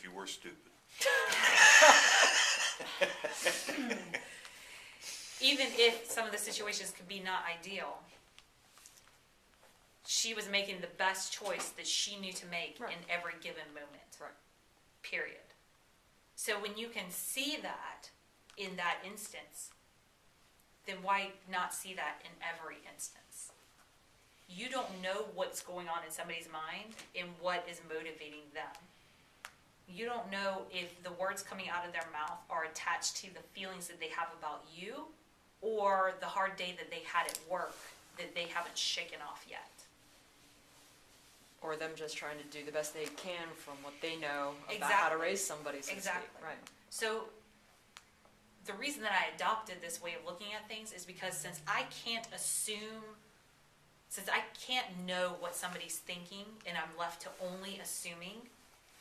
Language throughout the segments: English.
if you were stupid. Even if some of the situations could be not ideal, she was making the best choice that she knew to make in every given moment. Right. Period. So when you can see that in that instance, then why not see that in every instance? You don't know what's going on in somebody's mind and what is motivating them. You don't know if the words coming out of their mouth are attached to the feelings that they have about you or the hard day that they had at work that they haven't shaken off yet. Or them just trying to do the best they can from what they know about Exactly. how to raise somebody, so to speak. Exactly. Right. So the reason that I adopted this way of looking at things is because since I can't know what somebody's thinking and I'm left to only assuming,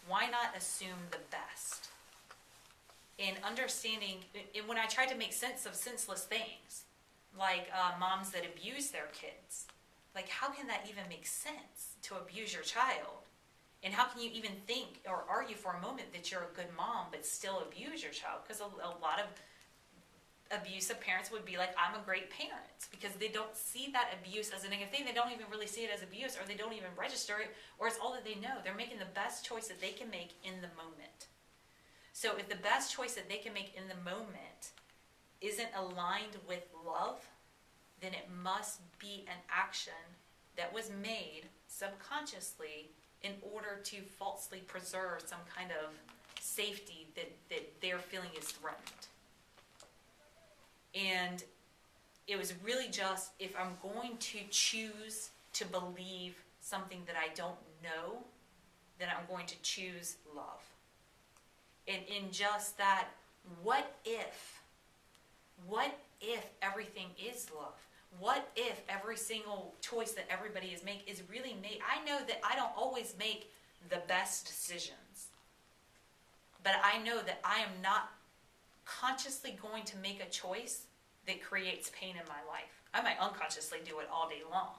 why not assume the best? And understanding, and when I tried to make sense of senseless things, like moms that abuse their kids, like how can that even make sense to abuse your child? And how can you even think or argue for a moment that you're a good mom but still abuse your child? Because a lot of abusive parents would be like, I'm a great parent, because they don't see that abuse as a negative thing. They don't even really see it as abuse, or they don't even register it, or it's all that they know. They're making the best choice that they can make in the moment. So if the best choice that they can make in the moment isn't aligned with love, then it must be an action that was made subconsciously in order to falsely preserve some kind of safety that they're feeling is threatened. And it was really just, if I'm going to choose to believe something that I don't know, then I'm going to choose love. And in just that, what if everything is love? What if every single choice that everybody is making is really made? I know that I don't always make the best decisions, but I know that I am not consciously going to make a choice that creates pain in my life. I might unconsciously do it all day long,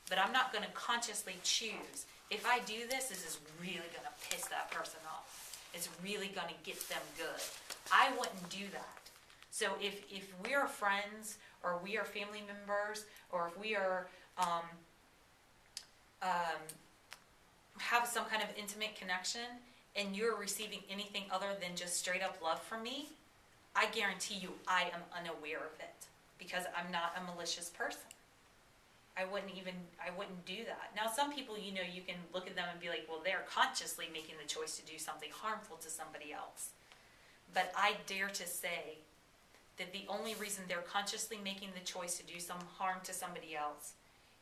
but I'm not going to consciously choose, if I do this, this is really going to piss that person off. It's really going to get them good. I wouldn't do that. So if we are friends, or we are family members, or if we are have some kind of intimate connection, and you're receiving anything other than just straight up love from me, I guarantee you I am unaware of it, because I'm not a malicious person. I wouldn't do that. Now, some people, you can look at them and be like, well, they're consciously making the choice to do something harmful to somebody else. But I dare to say that the only reason they're consciously making the choice to do some harm to somebody else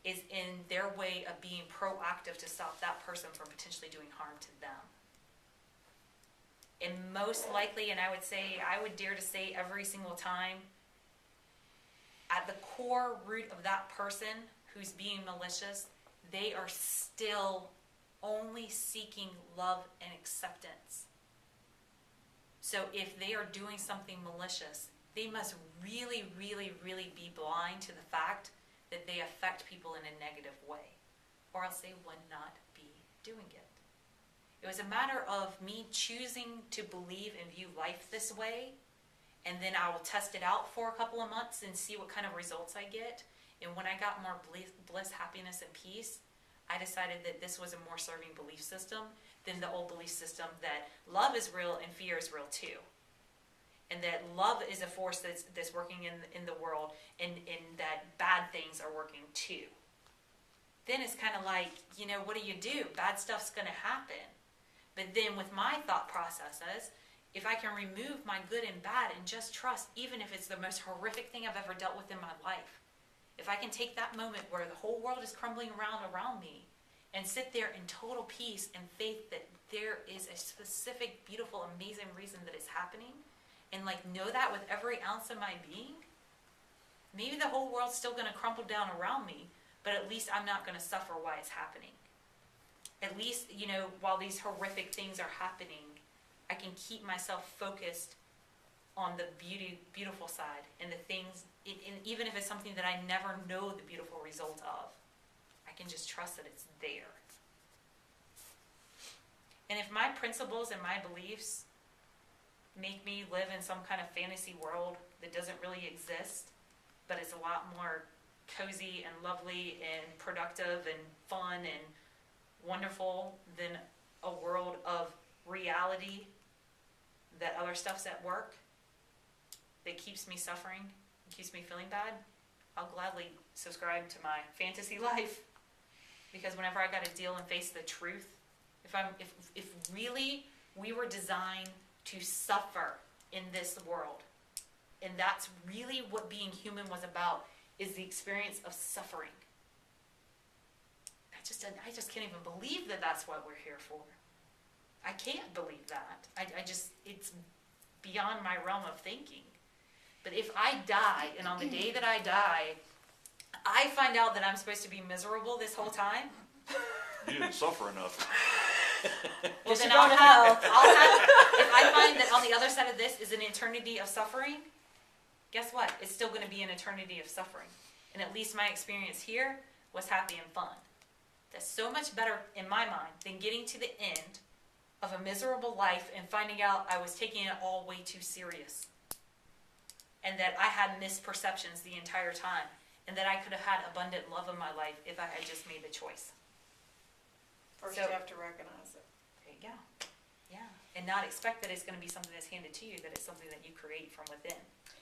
is in their way of being proactive to stop that person from potentially doing harm to them. And most likely, and I would dare to say every single time, at the core root of that person who's being malicious, they are still only seeking love and acceptance. So if they are doing something malicious, they must really, really, really be blind to the fact that they affect people in a negative way, or else they would not be doing it. It was a matter of me choosing to believe and view life this way, and then I will test it out for a couple of months and see what kind of results I get. And when I got more bliss, happiness, and peace, I decided that this was a more serving belief system than the old belief system that love is real and fear is real too. And that love is a force that's working in the world, and that bad things are working too. Then it's kind of like, what do? Bad stuff's going to happen. But then with my thought processes, if I can remove my good and bad and just trust, even if it's the most horrific thing I've ever dealt with in my life, if I can take that moment where the whole world is crumbling around me and sit there in total peace and faith that there is a specific, beautiful, amazing reason that it's happening, and know that with every ounce of my being, maybe the whole world's still going to crumble down around me, but at least I'm not going to suffer while it's happening. At least, while these horrific things are happening, I can keep myself focused on the beautiful side and the things, and even if it's something that I never know the beautiful result of, I can just trust that it's there. And if my principles and my beliefs make me live in some kind of fantasy world that doesn't really exist, but is a lot more cozy and lovely and productive and fun and wonderful than a world of reality that other stuff's at work that keeps me suffering, keeps me feeling bad, I'll gladly subscribe to my fantasy life. Because whenever I got to deal and face the truth, if really we were designed to suffer in this world, and that's really what being human was about, is the experience of suffering. I just can't even believe that that's what we're here for. I can't believe that. It's beyond my realm of thinking. But if I die, and on the day that I die, I find out that I'm supposed to be miserable this whole time, You didn't suffer enough. well then I'll have, if I find that on the other side of this is an eternity of suffering, guess what? It's still going to be an eternity of suffering. And at least my experience here was happy and fun. That's so much better in my mind than getting to the end of a miserable life and finding out I was taking it all way too serious. And that I had misperceptions the entire time. And that I could have had abundant love in my life if I had just made the choice. First So- you have to recognize it. There you go. Yeah. And not expect that it's going to be something that's handed to you, that it's something that you create from within.